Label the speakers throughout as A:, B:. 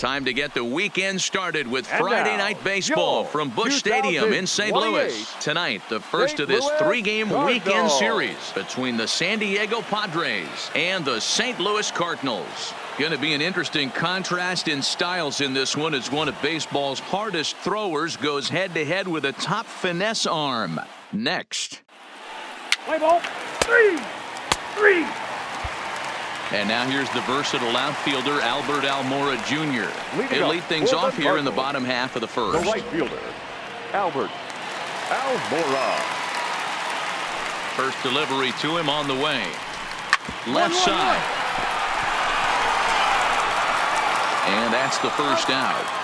A: Time to get the weekend started with Friday Night Baseball from Busch Stadium in St. Louis. Tonight, the first of this three-game weekend series between the San Diego Padres and the St. Louis Cardinals. Going to be an interesting contrast in styles in this one as one of baseball's hardest throwers goes head-to-head with a top finesse arm. Next.
B: Play ball. Three.
A: And now here's the versatile outfielder, Albert Almora Jr. He'll lead things off here in the bottom half of the first.
B: The right fielder, Albert Almora.
A: First delivery to him on the way. Left side. And that's the first out.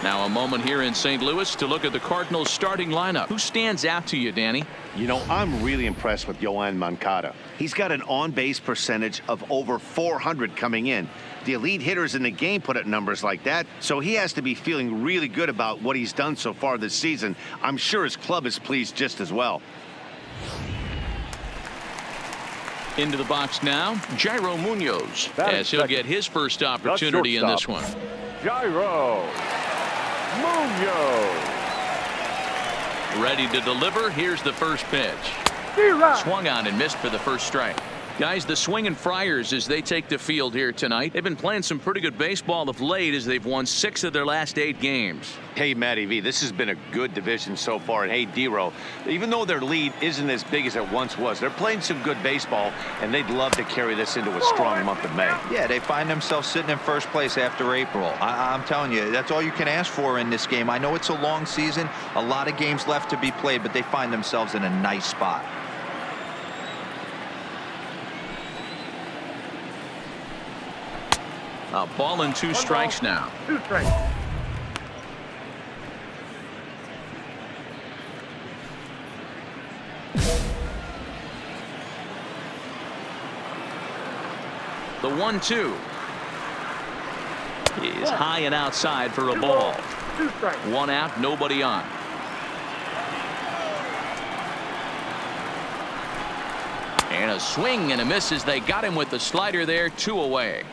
A: Now a moment here in St. Louis to look at the Cardinals starting lineup. Who stands out to you, Danny?
C: You know, I'm really impressed with Yoan Moncada. He's got an on-base percentage of over 400 coming in. The elite hitters in the game put up numbers like that, so he has to be feeling really good about what he's done so far this season. I'm sure his club is pleased just as well.
A: Into the box now, Jairo Munoz, as he'll get his first opportunity in this one.
B: Jairo Munoz.
A: Ready to deliver. Here's the first pitch. Swung on and missed for the first strike. Guys, the Swingin' Friars as they take the field here tonight. They've been playing some pretty good baseball of late as they've won 6 of their last 8 games.
C: Hey, Matty V, this has been a good division so far. And hey, D-Row, even though their lead isn't as big as it once was, they're playing some good baseball, and they'd love to carry this into a strong month of May.
D: Yeah, they find themselves sitting in first place after April. I'm telling you, that's all you can ask for in this game. I know it's a long season, a lot of games left to be played, but they find themselves in a nice spot.
A: A ball and 2 strikes now.
B: 2 strikes.
A: The 1-2 is high and outside for a ball.
B: 2 strikes.
A: 1 out, nobody on. And a swing and a miss as they got him with the slider there. 2 away.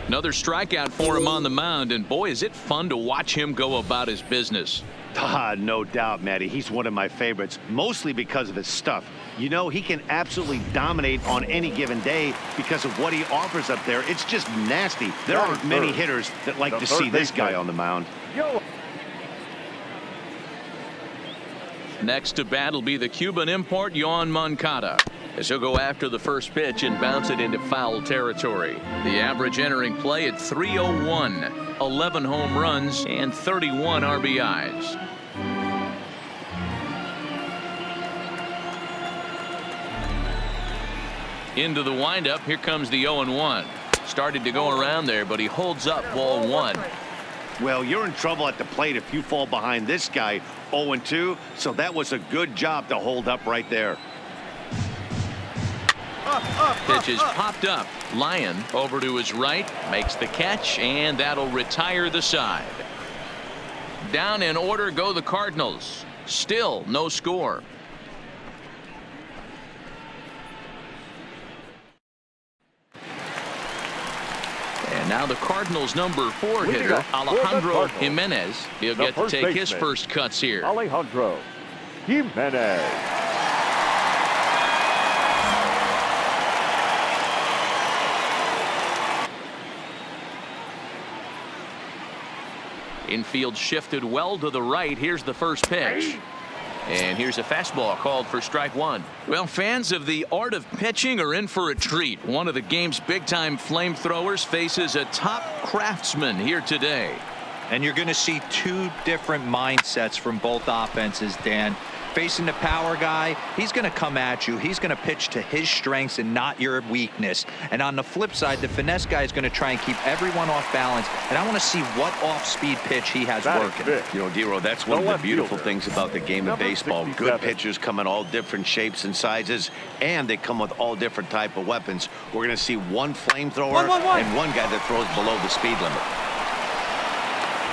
A: Another strikeout for him on the mound, and boy, is it fun to watch him go about his business.
C: No doubt, Matty. He's one of my favorites, mostly because of his stuff. You know, he can absolutely dominate on any given day because of what he offers up there. It's just nasty. There aren't many hitters that like to see this guy on the mound.
A: Next to bat will be the Cuban import, Yoan Moncada, as he'll go after the first pitch and bounce it into foul territory. The average entering play at 301, 11 home runs and 31 RBIs. Into the windup. Here comes the 0-1. Started to go around there, but he holds up ball 1.
C: Well, you're in trouble at the plate if you fall behind this guy 0-2, so that was a good job to hold up right there.
A: Pitch is popped up. Lyon over to his right, makes the catch, and that'll retire the side. Down in order go the Cardinals. Still no score. And now the Cardinals' number 4 hitter, Alejandro Jimenez. He'll get to take his first cuts here.
B: Alejandro Jimenez.
A: Infield shifted well to the right. Here's the first pitch. And here's a fastball called for strike 1. Well, fans of the art of pitching are in for a treat. One of the game's big-time flamethrowers faces a top craftsman here today.
D: And you're going to see 2 different mindsets from both offenses, Dan. Facing the power guy, he's going to come at you. He's going to pitch to his strengths and not your weakness. And on the flip side, the finesse guy is going to try and keep everyone off balance. And I want to see what off-speed pitch he has working.
C: You know, D-Row, that's one of the beautiful things about the game of baseball. Good pitchers come in all different shapes and sizes, and they come with all different type of weapons. We're going to see one flamethrower and one guy that throws below the speed limit.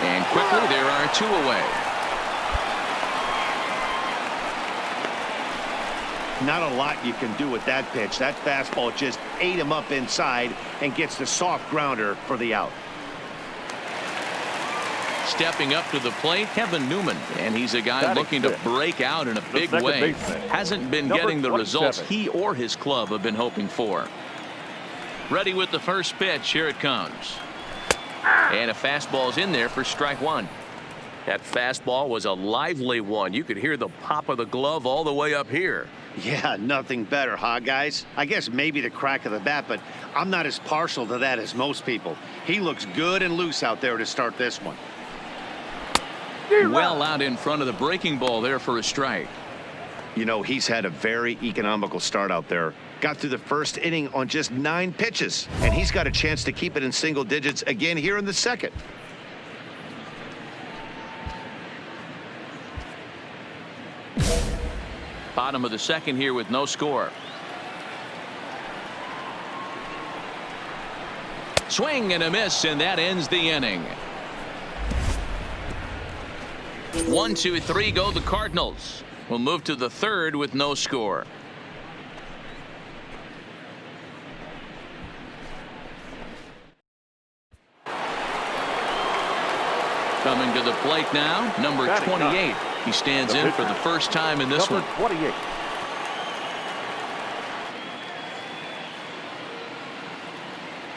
A: And quickly, there are 2 away.
C: Not a lot you can do with that pitch. That fastball just ate him up inside and gets the soft grounder for the out.
A: Stepping up to the plate, Kevin Newman, and he's a guy looking to break out in a big way. Hasn't been getting the results he or his club have been hoping for. Ready with the first pitch. Here it comes. And a fastball's in there for strike one. That fastball was a lively one. You could hear the pop of the glove all the way up here.
C: Yeah, nothing better, huh, guys? I guess maybe the crack of the bat, but I'm not as partial to that as most people. He looks good and loose out there to start this one.
A: Well out in front of the breaking ball there for a strike.
C: You know, he's had a very economical start out there. Got through the first inning on just 9 pitches, and he's got a chance to keep it in single digits again here in the second.
A: Bottom of the second here with no score. Swing and a miss, and that ends the inning. 1, 2, 3 go the Cardinals. We'll move to the third with no score. Coming to the plate now, number 28. He stands in for the first time in this one.
B: 28.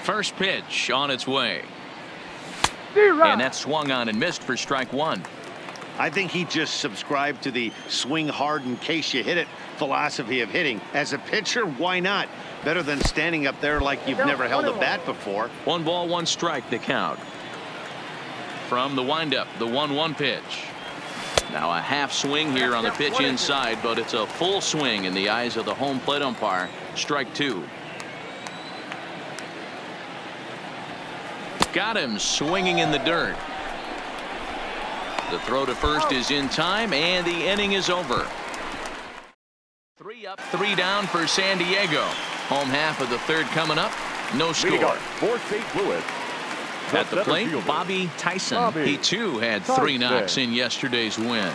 A: First pitch on its way. And that swung on and missed for strike one.
C: I think he just subscribed to the swing hard in case you hit it philosophy of hitting. As a pitcher, why not? Better than standing up there like you've never held a bat before.
A: 1 ball, 1 strike, the count. From the windup, the 1-1 pitch. Now a half swing here on the pitch inside, but it's a full swing in the eyes of the home plate umpire. Strike two. Got him swinging in the dirt. The throw to first is in time, and the inning is over. 3 up, 3 down for San Diego. Home half of the third coming up. No score.
B: For St. Louis.
A: At the plate, Bobby Tyson. He too had 3 knocks in yesterday's win.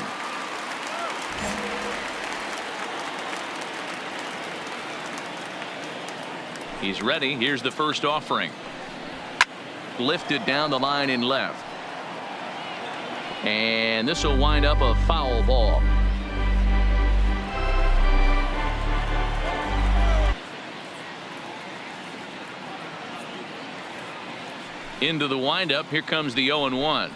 A: He's ready. Here's the first offering. Lifted down the line in left. And this will wind up a foul ball. Into the windup. Here comes the 0-1.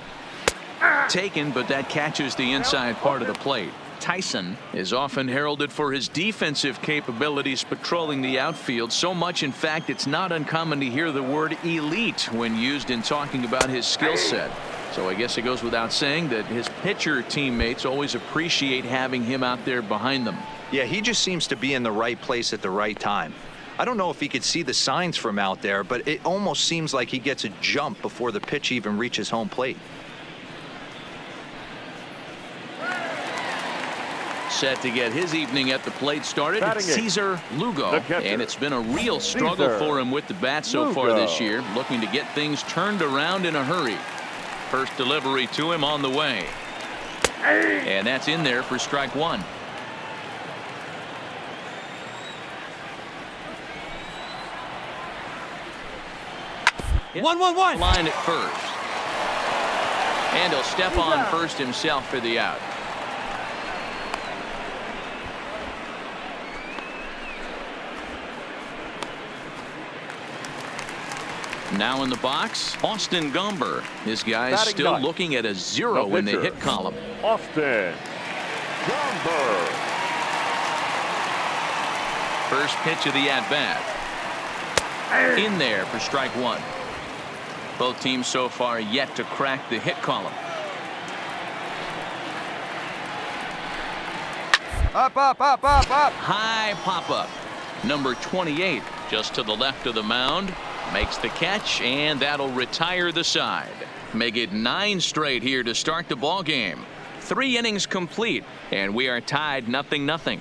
A: Taken, but that catches the inside part of the plate. Tyson is often heralded for his defensive capabilities patrolling the outfield. So much, in fact, it's not uncommon to hear the word elite when used in talking about his skill set. So I guess it goes without saying that his pitcher teammates always appreciate having him out there behind them.
D: Yeah, he just seems to be in the right place at the right time. I don't know if he could see the signs from out there, but it almost seems like he gets a jump before the pitch even reaches home plate.
A: Set to get his evening at the plate started, Cesar Lugo. And it's been a real struggle for him with the bat so far this year, looking to get things turned around in a hurry. First delivery to him on the way. And that's in there for strike one.
D: 1-1-1.
A: Line at first. And he'll step on first himself for the out. Now in the box, Austin Gomber. This guy's still looking at a 0 in the hit column.
B: Austin Gomber.
A: First pitch of the at-bat. In there for strike one. Both teams so far yet to crack the hit column.
B: Up, up, up, up, up.
A: High pop-up. Number 28 just to the left of the mound. Makes the catch, and that'll retire the side. Make it 9 straight here to start the ball game. 3 innings complete, and we are tied 0-0.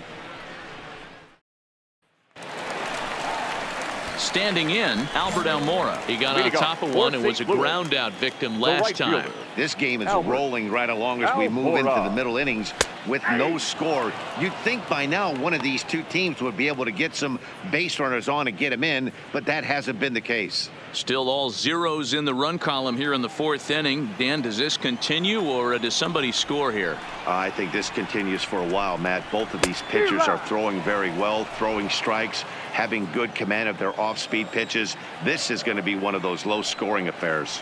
A: Standing in, Albert Almora. He got on top of one and was a ground out victim last time.
C: This game is
B: Albert.
C: rolling right along as we move into
B: Alvarado.
C: the middle innings with no score. You'd think by now one of these two teams would be able to get some base runners on and get them in, but that hasn't been the case.
A: Still all zeros in the run column here in the fourth inning. Dan, does this continue, or does somebody score here?
C: I think this continues for a while, Matt. Both of these pitchers are throwing very well, throwing strikes, having good command of their off-speed pitches. This is going to be one of those low-scoring affairs.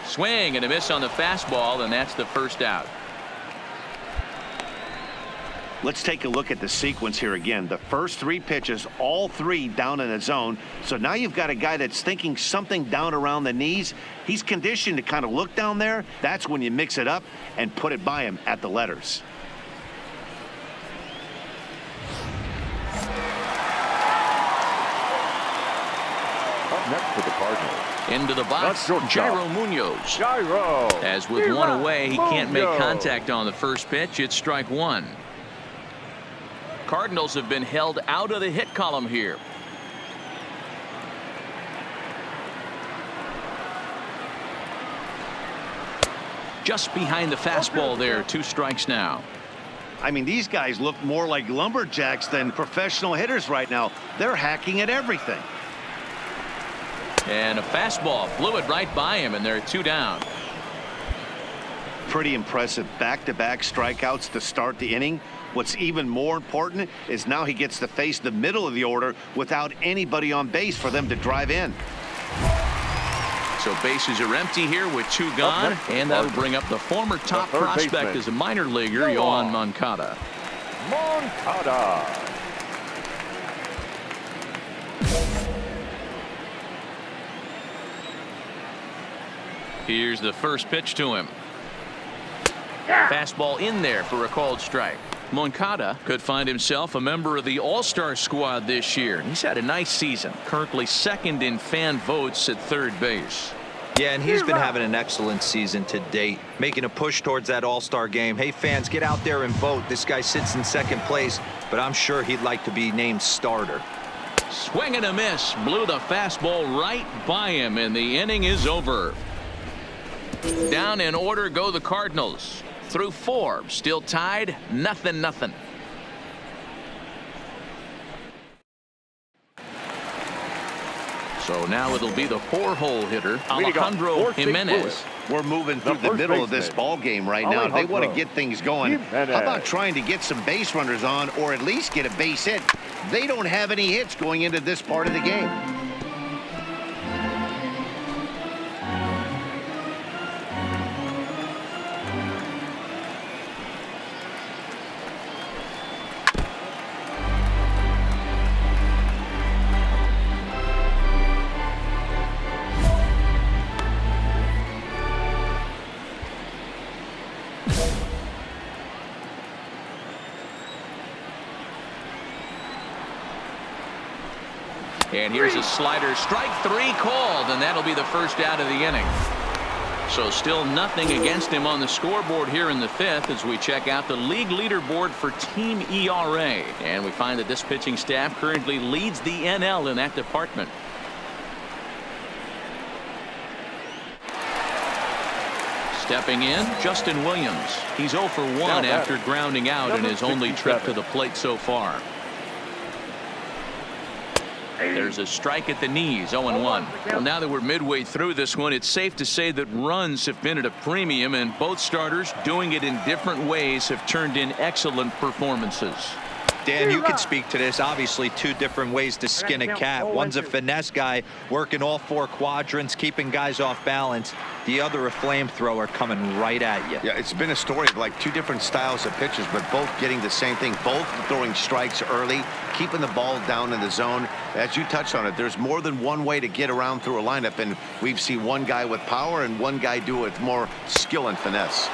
A: Swing and a miss on the fastball, and that's the first out.
C: Let's take a look at the sequence here again. The first three pitches, all three down in the zone. So now you've got a guy that's thinking something down around the knees. He's conditioned to kind of look down there. That's when you mix it up and put it by him at the letters.
B: Up next for the Cardinals.
A: Into the box,
B: That's
A: Jairo Munoz.
B: Gyro.
A: As with one away, he can't make
B: Munoz.
A: contact on the first pitch. It's strike one. Cardinals have been held out of the hit column here. Just behind the fastball there. 2 strikes now.
C: I mean, these guys look more like lumberjacks than professional hitters right now. They're hacking at everything.
A: And a fastball flew it right by him, and they're 2 down.
C: Pretty impressive back-to-back strikeouts to start the inning. What's even more important is now he gets to face the middle of the order without anybody on base for them to drive in.
A: So bases are empty here with 2 gone, and that'll bring up the former top
B: third
A: prospect
B: baseman.
A: as a minor leaguer, Yohan Moncada.
B: Moncada.
A: Here's the first pitch to him. Fastball in there for a called strike. Moncada could find himself a member of the All-Star squad this year. He's had a nice season, currently second in fan votes at third base.
D: Yeah, and he's been having an excellent season to date, making a push towards that All-Star game. Hey, fans, get out there and vote. This guy sits in second place, but I'm sure he'd like to be named starter.
A: Swing and a miss. Blew the fastball right by him, and the inning is over. Down in order go the Cardinals. Through 4, still tied, 0-0. So now it'll be the 4-hole hitter, Alejandro Jimenez.
C: We're moving through the middle of this ball game right now. They want to get things going. How about trying to get some base runners on, or at least get a base hit? They don't have any hits going into this part of the game.
A: And here's a slider. Strike 3 called, and that'll be the first out of the inning. So still nothing against him on the scoreboard here in the 5th as we check out the league leaderboard for team ERA. And we find that this pitching staff currently leads the NL in that department. Stepping in, Justin Williams. He's 0 for 1 after grounding out in his only trip to the plate so far. There's a strike at the knees, 0-1. Well, now that we're midway through this one, it's safe to say that runs have been at a premium, and both starters, doing it in different ways, have turned in excellent performances.
D: Dan, you can speak to this. Obviously, 2 different ways to skin a cat. One's a finesse guy working all 4 quadrants, keeping guys off balance. The other a flamethrower coming right at you.
C: Yeah, it's been a story of like 2 different styles of pitches, but both getting the same thing. Both throwing strikes early, keeping the ball down in the zone. As you touched on it, there's more than one way to get around through a lineup, and we've seen one guy with power and one guy do it with more skill and finesse.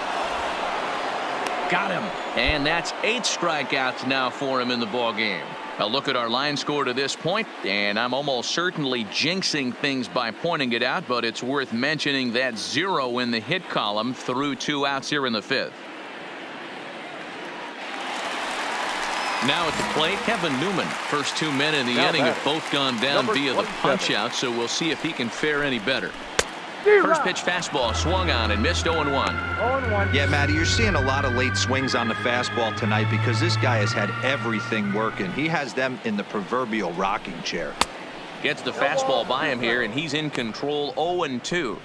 A: Got him. And that's 8 strikeouts now for him in the ball game. A look at our line score to this point, and I'm almost certainly jinxing things by pointing it out, but it's worth mentioning that 0 in the hit column through 2 outs here in the 5th. Now at the plate, Kevin Newman. First 2 men in the inning have both gone down via the punch out, so we'll see if he can fare any better. First pitch fastball swung on and missed 0-1.
B: 0-1.
D: Yeah, Matty, you're seeing a lot of late swings on the fastball tonight because this guy has had everything working. He has them in the proverbial rocking chair.
A: Gets the fastball by him here, and he's in control. 0-2.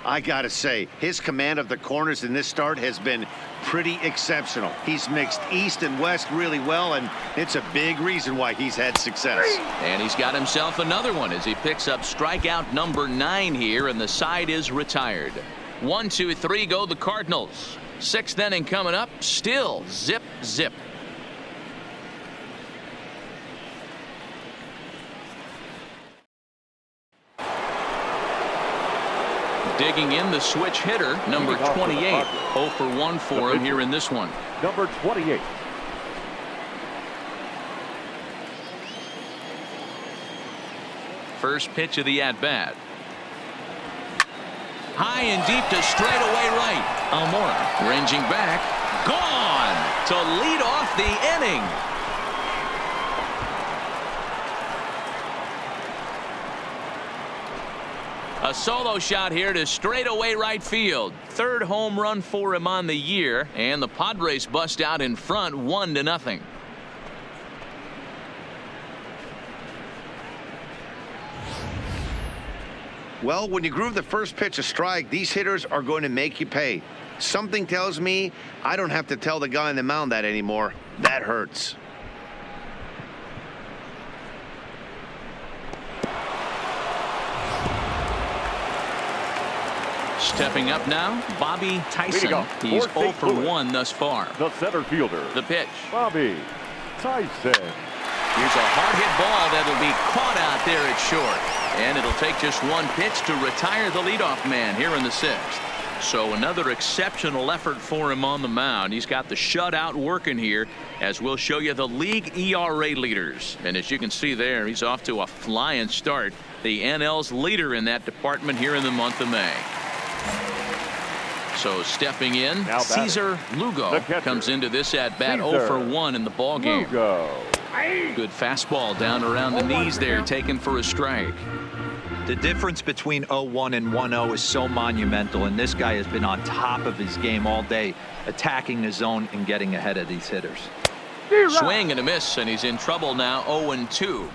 C: I gotta say, his command of the corners in this start has been pretty exceptional. He's mixed east and west really well, and it's a big reason why he's had success.
A: And he's got himself another one as he picks up strikeout number 9 here, and the side is retired. 1, 2, 3 go the Cardinals. 6th inning coming up. Still zip, zip. Digging in the switch hitter, number 28. 0 for 1 for him here in this one.
B: Number 28.
A: First pitch of the at-bat. High and deep to straightaway right. Almora ranging back. Gone to lead off the inning. A solo shot here to straightaway right field. 3rd home run for him on the year, and the Padres bust out in front 1-0.
C: Well, when you groove the first pitch a strike, these hitters are going to make you pay. Something tells me I don't have to tell the guy on the mound that anymore. That hurts.
A: Stepping up now, Bobby Tyson. He's 0 for 1 thus far.
B: The center fielder.
A: The pitch.
B: Bobby Tyson.
A: Here's a hard hit ball that'll be caught out there at short. And it'll take just 1 pitch to retire the leadoff man here in the 6th. So another exceptional effort for him on the mound. He's got the shutout working here, as we'll show you the league ERA leaders. And as you can see there, he's off to a flying start. The NL's leader in that department here in the month of May. So stepping in, Cesar Lugo comes into this at-bat 0 for 1 in the ball game. Good fastball down around the knees there, taken for a strike.
D: The difference between 0-1 and 1-0 is so monumental, and this guy has been on top of his game all day, attacking the zone and getting ahead of these hitters.
A: Swing and a miss, and he's in trouble now. 0-2.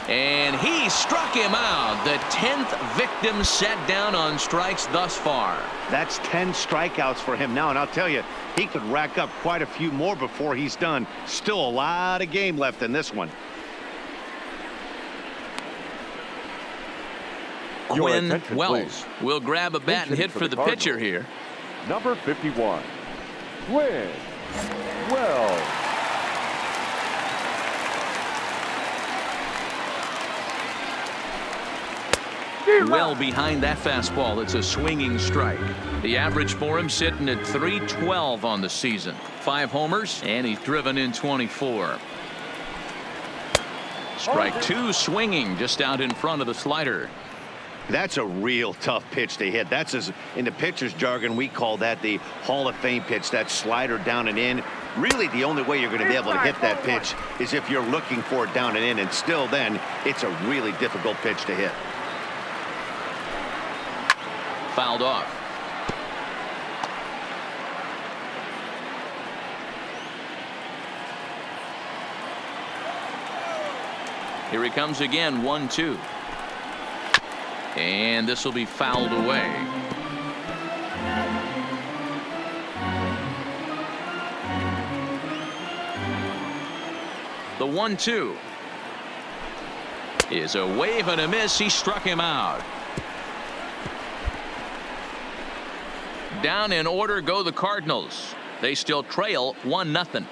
A: And he struck him out. The 10th victim set down on strikes thus far.
C: That's 10 strikeouts for him now, and I'll tell you, he could rack up quite a few more before he's done. Still a lot of game left in this one.
A: Quinn Wells will grab a bat and hit for the pitcher here.
B: Number 51, Quinn Wells.
A: Well behind that fastball. It's a swinging strike. The average for him sitting at .312 on the season. 5 homers, and he's driven in 24. Strike 2 swinging just out in front of the slider.
C: That's a real tough pitch to hit. That's, as in the pitcher's jargon, we call that the Hall of Fame pitch. That slider down and in. Really, the only way you're going to be able to hit that pitch is if you're looking for it down and in, and still then, it's a really difficult pitch to hit.
A: Fouled off. Here he comes again. 1-2. And this will be fouled away. The 1-2 is a wave and a miss. He struck him out. Down in order go the Cardinals. They still trail 1-0.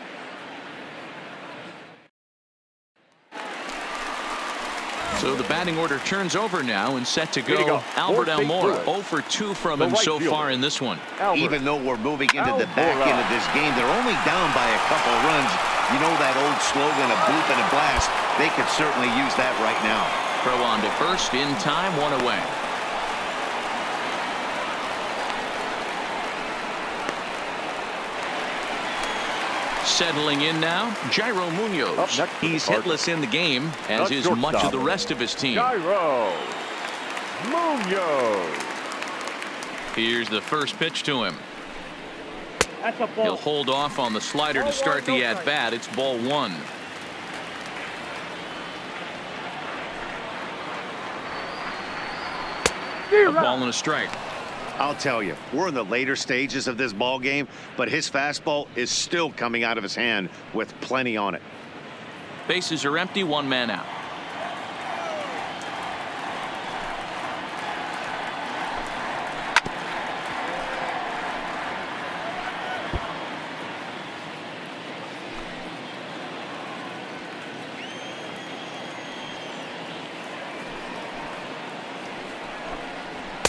A: So the batting order turns over now and set to
B: Here
A: go.
B: you go.
A: Albert
B: Fourth base
A: Almora,
B: Lewis.
A: 0 for 2 from
B: The
A: him
B: right
A: so
B: fielder.
A: far in this one.
B: Albert.
C: Even though we're moving into the back
B: Almora.
C: end of this game, they're only down by a couple runs. You know that old slogan, a boop and a blast. They could certainly use that right now.
A: Throw on to first in time, 1 away. Settling in now, Jairo
B: Up
A: Munoz.
B: next for the
A: He's
B: Cardinals.
A: hitless in the game, as
B: The
A: is much of
B: shortstop,
A: the rest of his team.
B: Jairo Munoz.
A: Here's the first pitch to him.
E: That's a ball.
A: He'll hold off on the slider to start the at-bat. It's ball 1. A ball and a strike.
C: I'll tell you, we're in the later stages of this ball game, but his fastball is still coming out of his hand with plenty on it.
A: Bases are empty, 1 man out.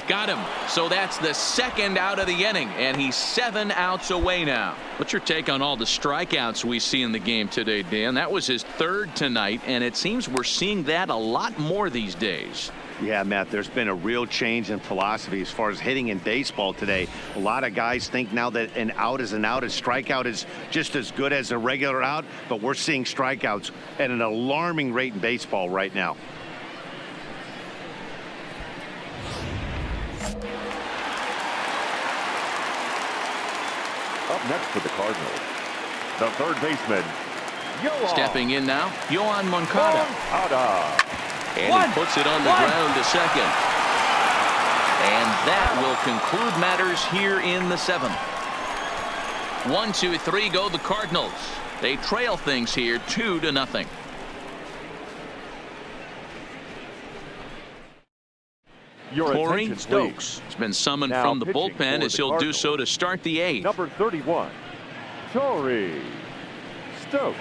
A: Got him. So that's the second out of the inning, and he's 7 outs away now. What's your take on all the strikeouts we see in the game today, Dan? That was his 3rd tonight, and it seems we're seeing that a lot more these days.
C: Yeah, Matt, there's been a real change in philosophy as far as hitting in baseball today. A lot of guys think now that an out is an out. A strikeout is just as good as a regular out, but we're seeing strikeouts at an alarming rate in baseball right now.
B: Up next for the Cardinals, the third baseman, Yoan
A: Stepping in now, Yoan Moncada.
B: Moncada.
A: And he puts it on the ground to second. And that will conclude matters here in the 7th. 1, 2, 3 go the Cardinals. They trail things here 2-0.
B: Your
A: Corey
B: attention,
A: Stokes
B: please.
A: has been summoned
B: Now
A: from the
B: pitching
A: bullpen
B: for
A: as
B: the
A: he'll do
B: Cardinals.
A: so to start the 8th.
B: Number 31, Corey Stokes.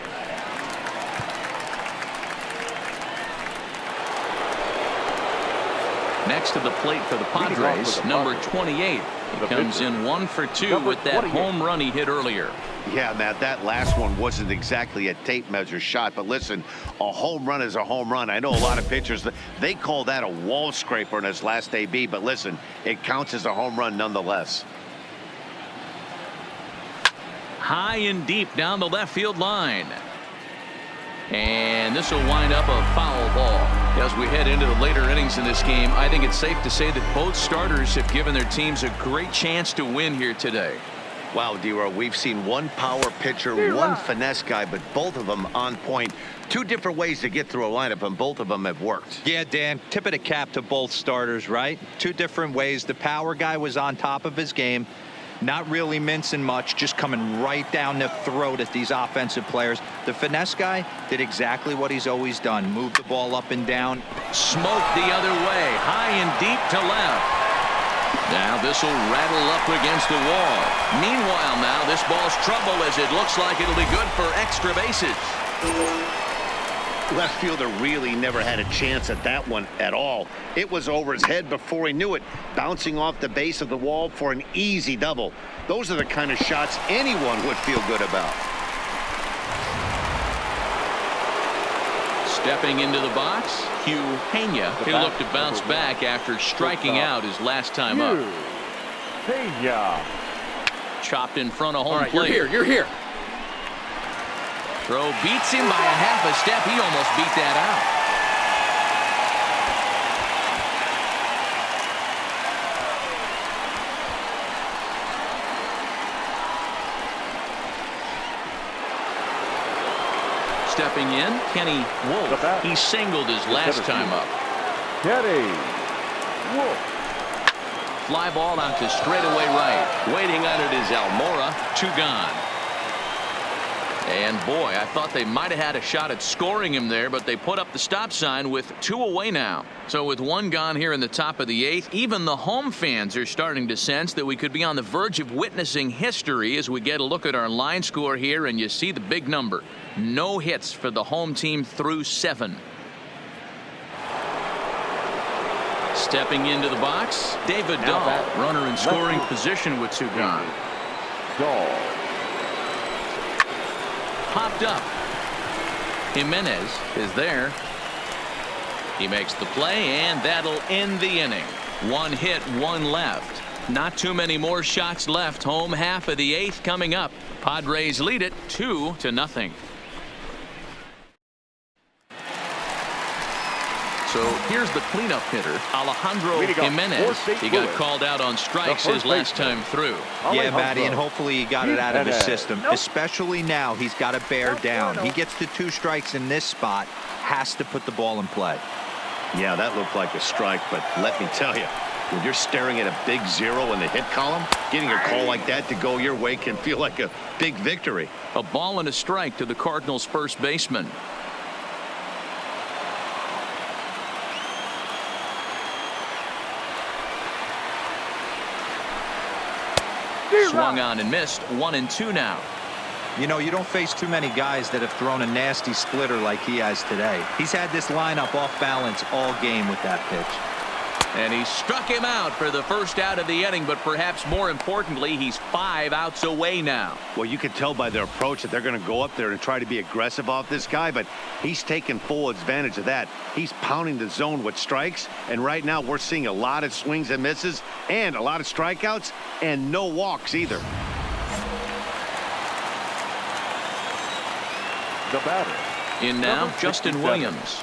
A: Next to the plate for the
B: Leading off
A: Padres,
B: for the
A: number
B: Padres.
A: 28. He
B: The
A: comes
B: pitcher,
A: in 1 for 2
B: number
A: with that
B: 28.
A: home run he hit earlier.
C: Yeah, Matt, that last one wasn't exactly a tape measure shot, but listen, a home run is a home run. I know a lot of pitchers, they call that a wall scraper in his last AB, but listen, it counts as a home run nonetheless.
A: High and deep down the left field line. And this will wind up a foul ball. As we head into the later innings in this game, I think it's safe to say that both starters have given their teams a great chance to win here today.
C: Wow, D-Row, we've seen one power pitcher, one finesse guy, but both of them on point. 2 different ways to get through a lineup, and both of them have worked.
D: Yeah, Dan, tip of the cap to both starters, right? 2 different ways. The power guy was on top of his game, not really mincing much, just coming right down the throat at these offensive players. The finesse guy did exactly what he's always done, moved the ball up and down.
A: Smoked the other way, high and deep to left. Now this will rattle up against the wall. Meanwhile now this ball's trouble as it looks like it'll be good for extra bases.
C: Left fielder really never had a chance at that one at all. It was over his head before he knew it, bouncing off the base of the wall for an easy double. Those are the kind of shots anyone would feel good about.
A: Stepping into the box, Hugh Pena. He looked to bounce back after striking out his last time up.
B: Pena.
A: Chopped in front of home
E: All right,
A: plate.
E: you're here.
A: Throw beats him by a half a step. He almost beat that out. Stepping in, Kenny Wolf. He singled his last time up.
B: Kenny Wolf.
A: Fly ball out to straightaway right. Waiting on it is Almora. 2 gone. And boy, I thought they might have had a shot at scoring him there, but they put up the stop sign with 2 away now. So with 1 gone here in the top of the 8th, even the home fans are starting to sense that we could be on the verge of witnessing history as we get a look at our line score here, and you see the big number. No hits for the home team through 7. Stepping into the box, David Dahl, runner in scoring position with 2 gone.
B: Dahl.
A: Popped up. Jimenez is there. He makes the play, and that'll end the inning. 1 hit, 1 left. Not too many more shots left. Home half of the 8th coming up. Padres lead it 2-0. So here's the cleanup hitter, Alejandro Jimenez. He got called out on strikes his last time through.
D: Yeah, Matty, and hopefully he got it out of his system. Especially now, he's got to bear down. He gets the 2 strikes in this spot, has to put the ball in play.
C: Yeah, that looked like a strike, but let me tell you, when you're staring at a big 0 in the hit column, getting a call like that to go your way can feel like a big victory.
A: A ball and a strike to the Cardinals' first baseman. Swung on and missed. 1-2 now.
D: You know, you don't face too many guys that have thrown a nasty splitter like he has today. He's had this lineup off balance all game with that pitch.
A: And he struck him out for the first out of the inning, but perhaps more importantly, he's 5 outs away now.
C: Well, you can tell by their approach that they're going to go up there and try to be aggressive off this guy, but he's taking full advantage of that. He's pounding the zone with strikes, and right now we're seeing a lot of swings and misses and a lot of strikeouts and no walks either.
B: The batter.
A: In now, Justin Williams.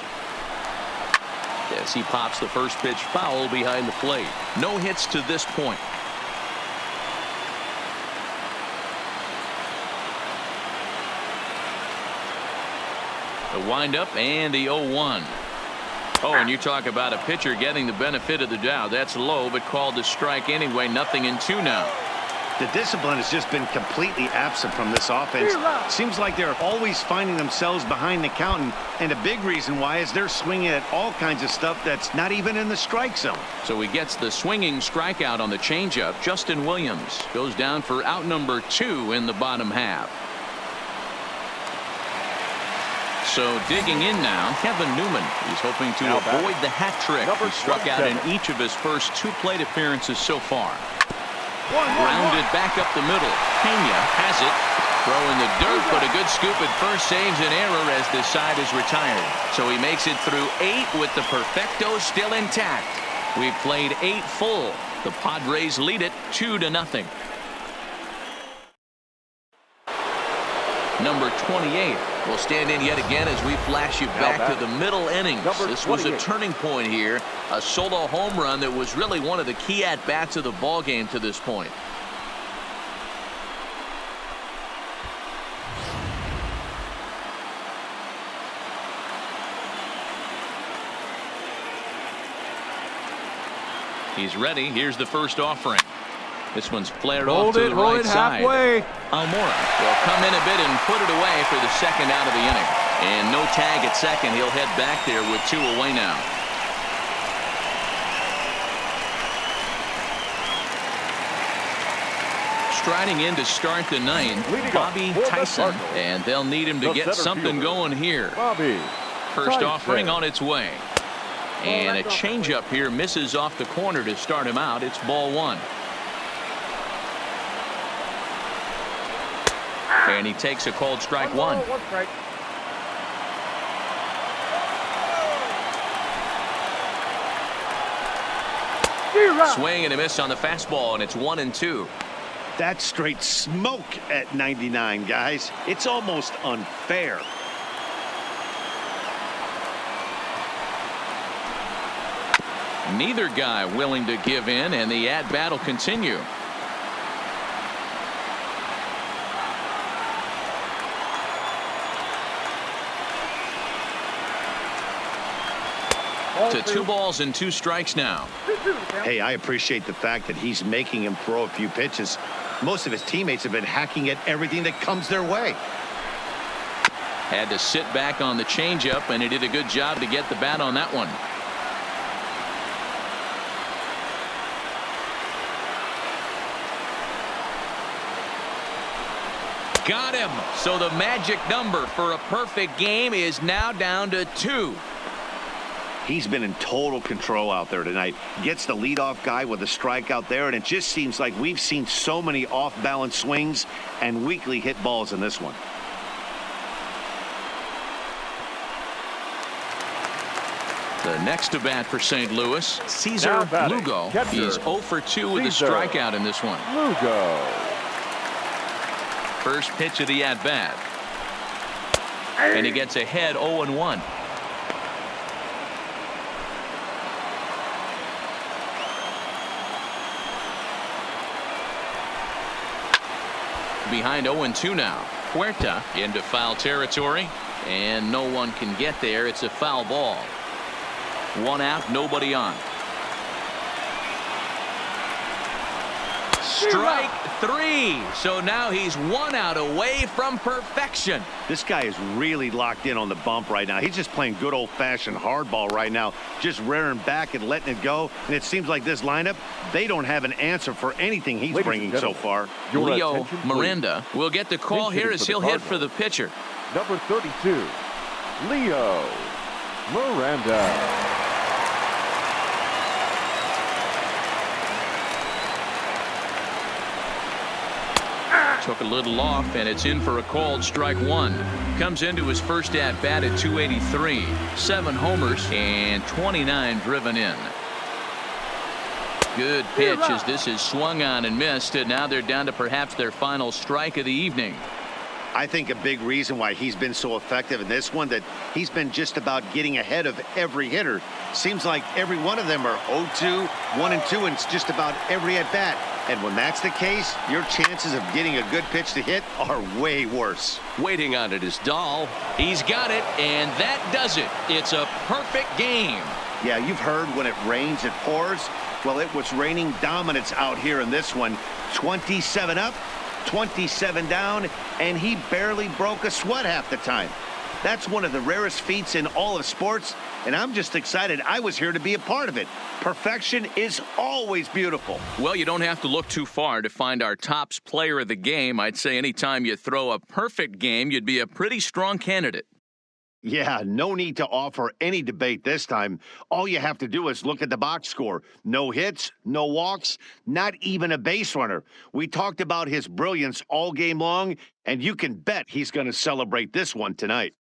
A: As he pops the first pitch foul behind the plate. No hits to this point. The windup and the 0-1. Oh, and you talk about a pitcher getting the benefit of the doubt. That's low, but called a strike anyway. 0-2 now.
C: The discipline has just been completely absent from this offense. Seems like they're always finding themselves behind the count, and a big reason why is they're swinging at all kinds of stuff that's not even in the strike zone.
A: So he gets the swinging strikeout on the changeup. Justin Williams goes down for out number 2 in the bottom half. So digging in now, Kevin Newman. He's hoping to avoid the hat trick. He struck out in each of his first 2 plate appearances so far. Grounded back up the middle. Pena has it. Throw in the dirt, but a good scoop at first saves an error as this side is retired. So he makes it through 8 with the perfecto still intact. We've played 8 full. The Padres lead it 2-0. Number 28 will stand in yet again as we flash you back to the middle innings. This was a turning point here. A solo home run that was really one of the key at-bats of the ball game to this point. He's ready. Here's the first offering. This one's flared off to the right side.
B: Halfway.
A: Almora will come in a bit and put it away for the second out of the inning. And no tag at second. He'll head back there with 2 away now. Striding in to start the 9th, Bobby Tyson. And they'll need him to get something going here. First offering on its way. And a changeup here misses off the corner to start him out. It's ball 1. And he takes a called strike 1. Swing and a miss on the fastball, and it's 1-2.
C: That's straight smoke at 99, guys. It's almost unfair.
A: Neither guy willing to give in, and the at-bat will continue. To 2 balls and 2 strikes now.
C: Hey, I appreciate the fact that he's making him throw a few pitches. Most of his teammates have been hacking at everything that comes their way.
A: Had to sit back on the changeup, and he did a good job to get the bat on that one. Got him. So the magic number for a perfect game is now down to 2.
C: He's been in total control out there tonight. Gets the leadoff guy with a strikeout there, and it just seems like we've seen so many off-balance swings and weakly hit balls in this one.
A: The next to bat for St. Louis, Cesar
B: Now batting,
A: Lugo.
B: catcher,
A: He's 0 for 2 with a
B: Cesar
A: strikeout in this one.
B: Lugo.
A: First pitch of the at-bat. And he gets ahead 0-1. Behind 0-2 now. Huerta into foul territory, and no one can get there. It's a foul ball. One out, nobody on. Strike 3. So now he's 1 out away from perfection.
C: This guy is really locked in on the bump right now. He's just playing good old-fashioned hardball right now, just rearing back and letting it go. And it seems like this lineup, they don't have an answer for anything he's bringing so far.
A: Leo Miranda will get the call here as he'll hit for the pitcher.
B: Number 32, Leo Miranda.
A: Took a little off, and it's in for a called strike 1. Comes into his first at-bat at 283. 7 homers and 29 driven in. Good pitch as this is swung on and missed, and now they're down to perhaps their final strike of the evening.
C: I think a big reason why he's been so effective in this one, that he's been just about getting ahead of every hitter. Seems like every one of them are 0-2, 1-2, and it's just about every at-bat. And when that's the case, your chances of getting a good pitch to hit are way worse.
A: Waiting on it is Dahl. He's got it, and that does it. It's a perfect game.
C: Yeah, you've heard when it rains, it pours. Well, it was raining dominance out here in this one. 27 up, 27 down, and he barely broke a sweat half the time. That's one of the rarest feats in all of sports, and I'm just excited I was here to be a part of it. Perfection is always beautiful.
A: Well, you don't have to look too far to find our tops player of the game. I'd say anytime you throw a perfect game, you'd be a pretty strong candidate.
C: Yeah, no need to offer any debate this time. All you have to do is look at the box score. No hits, no walks, not even a base runner. We talked about his brilliance all game long, and you can bet he's going to celebrate this one tonight.